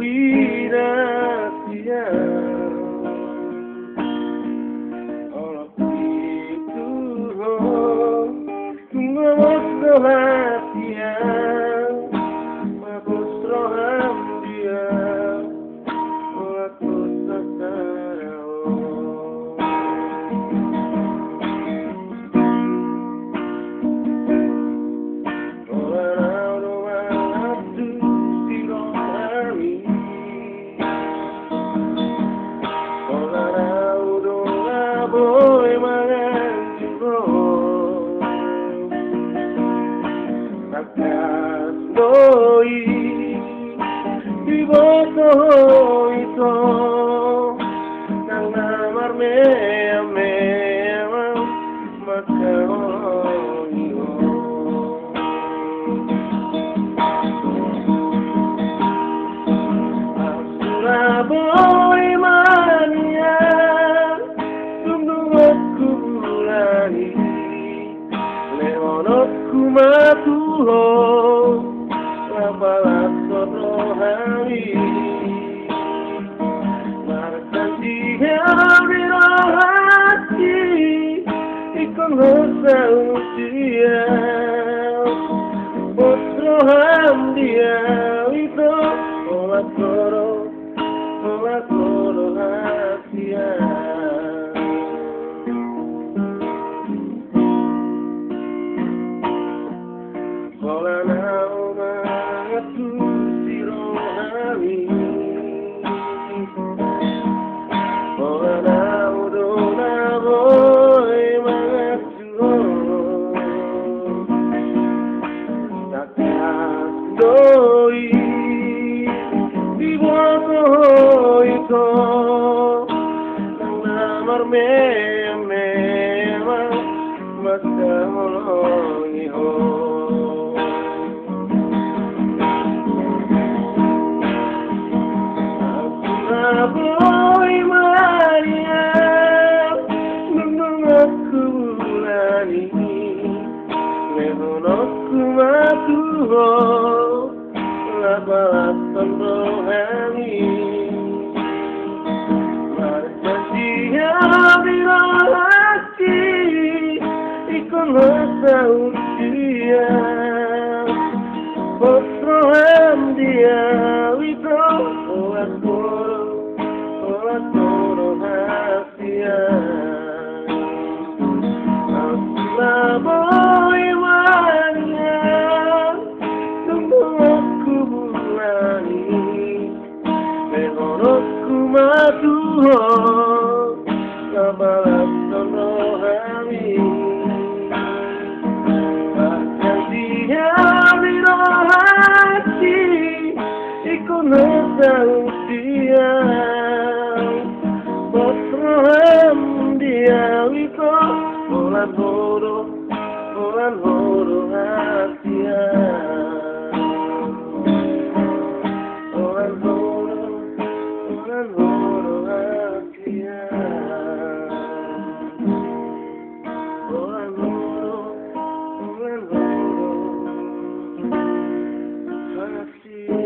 Wirasia Olo itu ho Tunggu rahasia Mabus roham dia Aku tahu Doi di bawah itu nang namar me maka iyo asura boy mania tunggu aku lagi leonotku matuho balas rohani marcanti hari rohati ikon hosalusia roham dia itu olah koro hasia Doi di bawah itu nang namar me maka iyo boy Maria nung aku lani lehonoku matuho balasan rohani marcanti hari rohati ikon hosalusia roham dia itu olah koro hasia asla boy mania tunggu aku lehonoku matuho balasan rohani marcanti hari rohati ikon hosalusia roham dia itu olah koro hasia see